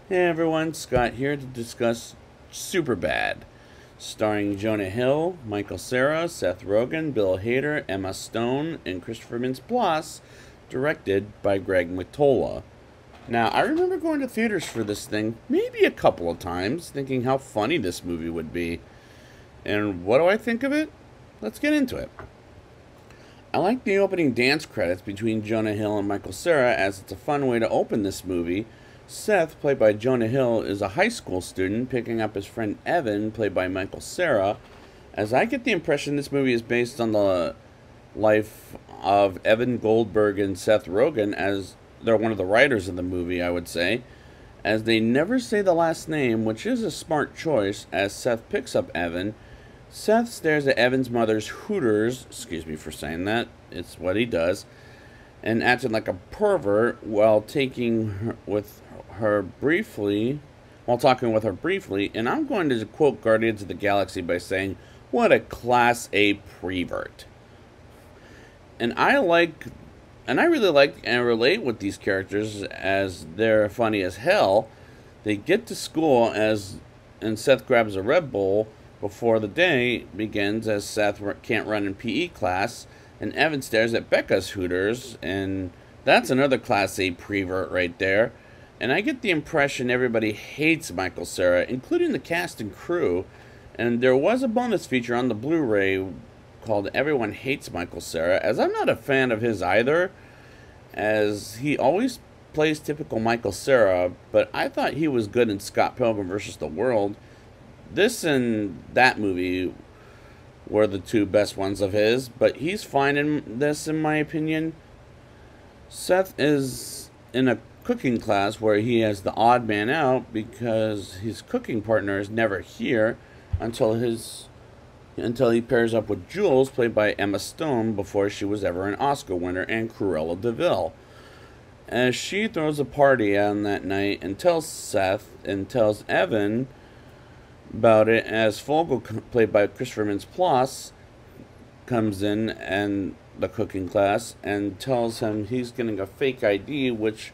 Hey everyone, Scott here to discuss Superbad, starring Jonah Hill, Michael Cera, Seth Rogen, Bill Hader, Emma Stone, and Christopher Mintz-Plasse, directed by Greg Mottola. Now, I remember going to theaters for this thing maybe a couple of times, thinking how funny this movie would be. And what do I think of it? Let's get into it. I like the opening dance credits between Jonah Hill and Michael Cera, as it's a fun way to open this movie. Seth, played by Jonah Hill, is a high school student picking up his friend Evan, played by Michael Cera, as I get the impression this movie is based on the life of Evan Goldberg and Seth Rogen, as they're one of the writers of the movie, I would say, as they never say the last name, which is a smart choice, as Seth picks up Evan. Seth stares at Evan's mother's Hooters, excuse me for saying that, it's what he does, and acting like a pervert while talking with her briefly, and I'm going to quote Guardians of the Galaxy by saying, "What a class A prevert." And I really like and relate with these characters, as they're funny as hell. They get to school and Seth grabs a Red Bull before the day begins, as Seth can't run in PE class, and Evan stares at Becca's Hooters, and that's another class A prevert right there. And I get the impression everybody hates Michael Cera, including the cast and crew. And there was a bonus feature on the Blu-ray called Everyone Hates Michael Cera, as I'm not a fan of his either, as he always plays typical Michael Cera, but I thought he was good in Scott Pilgrim vs. the World. This and that movie were the two best ones of his, but he's fine in this, in my opinion. Seth is in a cooking class where he has the odd man out because his cooking partner is never here until he pairs up with Jules, played by Emma Stone, before she was ever an Oscar winner, and Cruella de Vil. As she throws a party on that night and tells Seth and tells Evan about it, as Fogel, played by Christopher Mintz-Plasse, comes in and the cooking class and tells him he's getting a fake ID, which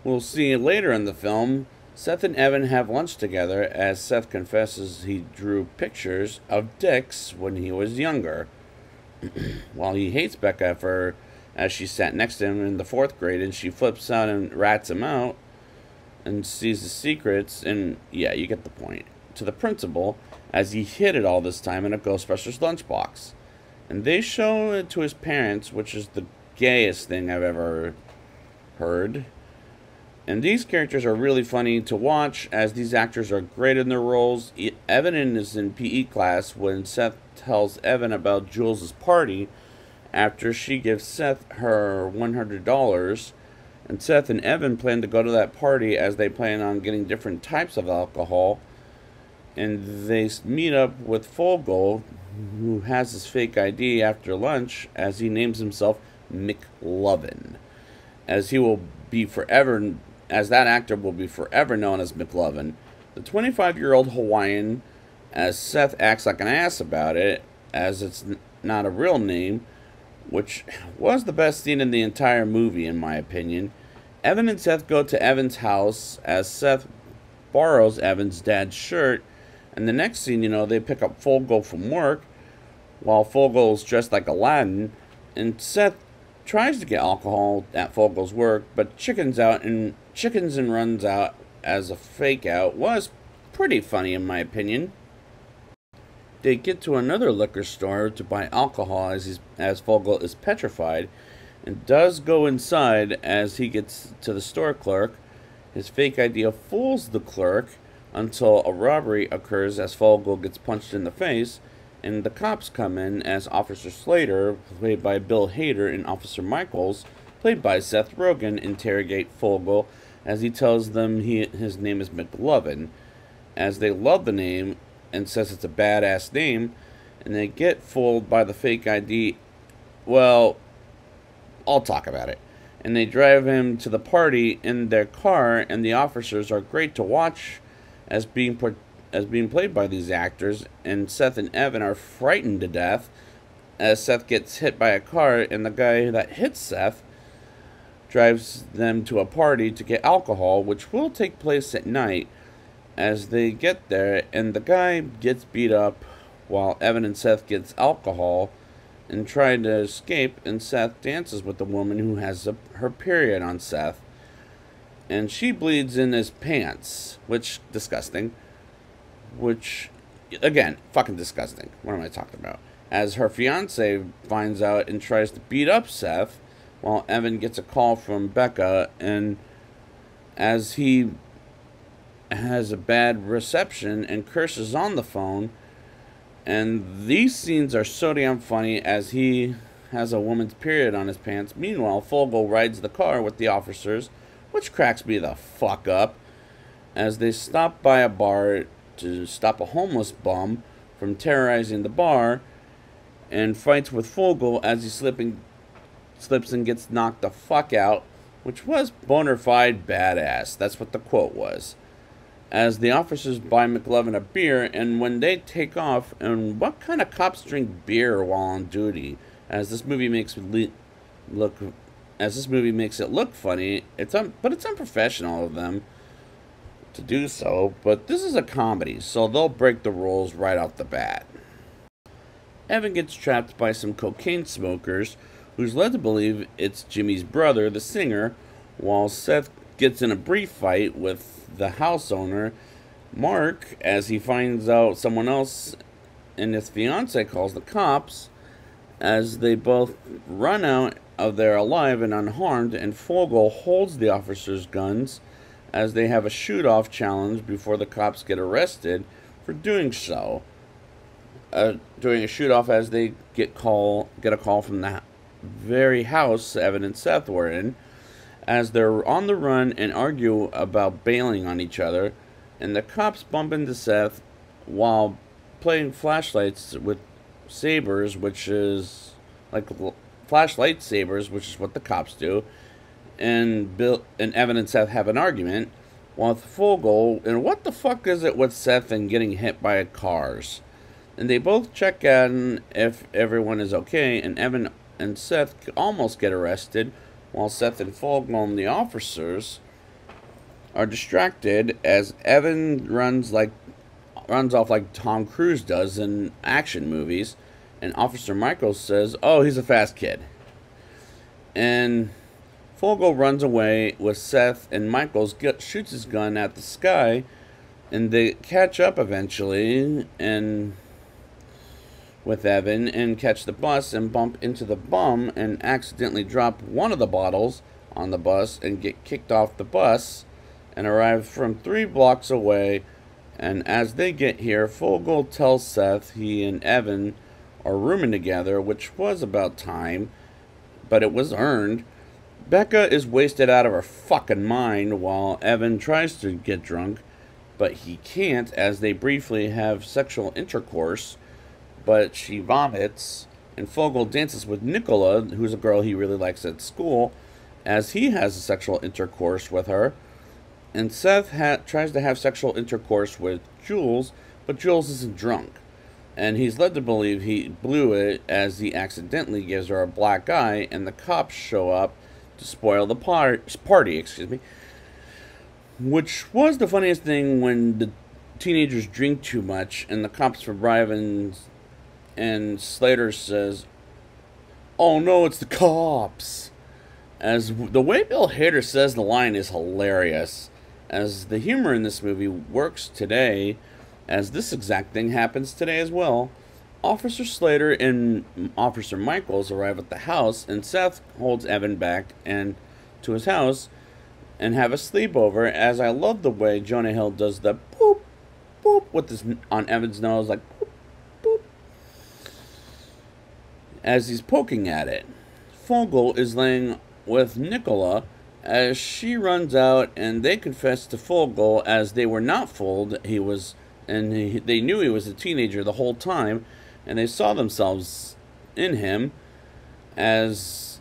we'll see later in the film. Seth and Evan have lunch together, as Seth confesses he drew pictures of dicks when he was younger. While he hates Becca as she sat next to him in the 4th grade, and she flips out and rats him out and sees the secrets, and yeah, you get the point, to the principal, as he hid it all this time in a Ghostbusters lunchbox. And they show it to his parents, which is the gayest thing I've ever heard. And these characters are really funny to watch, as these actors are great in their roles. Evan is in PE class when Seth tells Evan about Jules' party after she gives Seth her $100. And Seth and Evan plan to go to that party, as they plan on getting different types of alcohol. And they meet up with Fogel, who has his fake ID after lunch, as he names himself McLovin, as that actor will be forever known as McLovin, the 25-year-old Hawaiian, as Seth acts like an ass about it, as it's not a real name, which was the best scene in the entire movie, in my opinion. Evan and Seth go to Evan's house, as Seth borrows Evan's dad's shirt, and the next scene, they pick up Fogel from work, while Fogel's dressed like Aladdin, and Seth tries to get alcohol at Fogel's work, but chickens and runs out as a fake out. Was pretty funny, in my opinion. They get to another liquor store to buy alcohol, as Fogel is petrified, and does go inside. As he gets to the store clerk, his fake idea fools the clerk until a robbery occurs, as Fogel gets punched in the face, and the cops come in, as Officer Slater, played by Bill Hader, and Officer Michaels, played by Seth Rogen, interrogate Fogel, as he tells them his name is McLovin, as they love the name and says it's a badass name, and they get fooled by the fake ID. Well, I'll talk about it. And they drive him to the party in their car, and the officers are great to watch, as being played by these actors, and Seth and Evan are frightened to death as Seth gets hit by a car, and the guy that hits Seth drives them to a party to get alcohol, which will take place at night. As they get there, and the guy gets beat up while Evan and Seth gets alcohol and try to escape, and Seth dances with the woman who has her period on Seth. And she bleeds in his pants, which, disgusting. Which, again, fucking disgusting. What am I talking about? As her fiance finds out and tries to beat up Seth, while Evan gets a call from Becca, and as he has a bad reception and curses on the phone. And these scenes are so damn funny as he has a woman's period on his pants. Meanwhile, Fogel rides the car with the officers, which cracks me the fuck up, as they stop by a bar to stop a homeless bum from terrorizing the bar, and fights with Fogel as he slips and gets knocked the fuck out, which was bona fide badass. That's what the quote was. As the officers buy McLovin a beer, and when they take off, and what kind of cops drink beer while on duty? As this movie makes it look funny, but it's unprofessional of them to do so. But this is a comedy, so they'll break the rules right off the bat. Evan gets trapped by some cocaine smokers, who's led to believe it's Jimmy's brother, the singer, while Seth gets in a brief fight with the house owner, Mark, as he finds out someone else and his fiance calls the cops, as they both run out of there alive and unharmed, and Fogel holds the officers' guns as they have a shoot-off challenge before the cops get arrested for doing so. During a shoot-off, as they get a call from the very house Evan and Seth were in, as they're on the run and argue about bailing on each other, and the cops bump into Seth while playing flashlights with sabers, which is like flashlight sabers, which is what the cops do. And Bill and Evan and Seth have an argument with Fogel, and what the fuck is it with Seth and getting hit by cars? And they both check on if everyone is okay, and Evan and Seth almost get arrested, while Seth and Fogel and the officers are distracted as Evan runs off like Tom Cruise does in action movies, and Officer Michaels says, "Oh, he's a fast kid." And Fogel runs away with Seth, and Michaels shoots his gun at the sky, and they catch up eventually and with Evan and catch the bus and bump into the bum and accidentally drop one of the bottles on the bus and get kicked off the bus and arrive from 3 blocks away. And as they get here, Fogel tells Seth he and Evan are rooming together, which was about time, but it was earned. Becca is wasted out of her fucking mind while Evan tries to get drunk, but he can't, as they briefly have sexual intercourse, but she vomits, and Fogel dances with Nicola, who's a girl he really likes at school, as he has a sexual intercourse with her. And Seth tries to have sexual intercourse with Jules, but Jules isn't drunk, and he's led to believe he blew it as he accidentally gives her a black eye, and the cops show up to spoil the party, which was the funniest thing when the teenagers drink too much, and the cops arrive, and Slater says, "Oh no, it's the cops." As the way Bill Hader says the line is hilarious, as the humor in this movie works today, as this exact thing happens today as well. Officer Slater and Officer Michaels arrive at the house, and Seth holds Evan back and to his house and have a sleepover, as I love the way Jonah Hill does the boop, boop with this on Evan's nose, like boop, boop, as he's poking at it. Fogel is laying with Nicola as she runs out, and they confess to Fogel as they were not fooled. They knew he was a teenager the whole time, and they saw themselves in him, as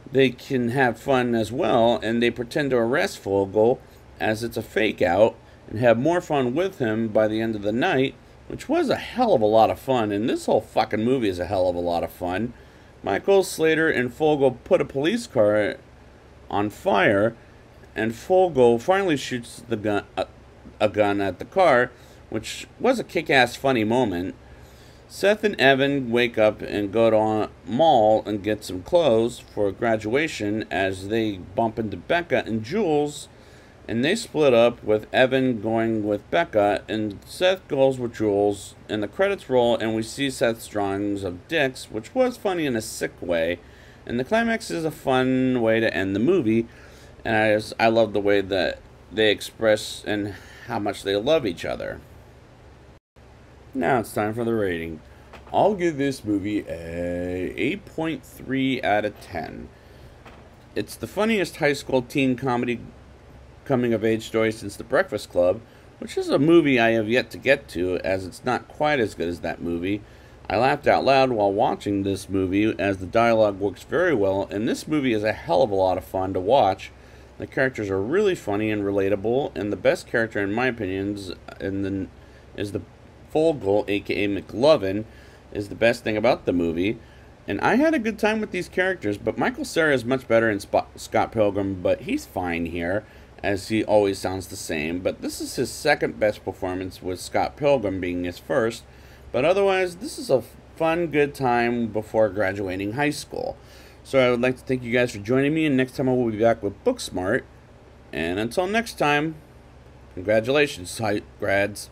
they can have fun as well, and they pretend to arrest Fogel as it's a fake out and have more fun with him by the end of the night, which was a hell of a lot of fun. And this whole fucking movie is a hell of a lot of fun, Michael, Slater, and Fogel put a police car on fire, and Fogel finally shoots the gun, a gun at the car, which was a kick-ass funny moment. Seth and Evan wake up and go to a mall and get some clothes for graduation as they bump into Becca and Jules, and they split up with Evan going with Becca and Seth goes with Jules, and the credits roll and we see Seth's drawings of dicks, which was funny in a sick way, and the climax is a fun way to end the movie, and I love the way that they express and how much they love each other. Now it's time for the rating. I'll give this movie a 8.3 out of 10. It's the funniest high school teen comedy coming-of-age story since The Breakfast Club, which is a movie I have yet to get to, as it's not quite as good as that movie. I laughed out loud while watching this movie, as the dialogue works very well, and this movie is a hell of a lot of fun to watch. The characters are really funny and relatable, and the best character, in my opinion, is the Fogel, aka McLovin, is the best thing about the movie. And I had a good time with these characters, but Michael Cera is much better in Scott Pilgrim, but he's fine here, as he always sounds the same. But this is his second best performance, with Scott Pilgrim being his first. But otherwise, this is a fun, good time before graduating high school. So I would like to thank you guys for joining me, and next time I will be back with Booksmart. And until next time, congratulations, grads.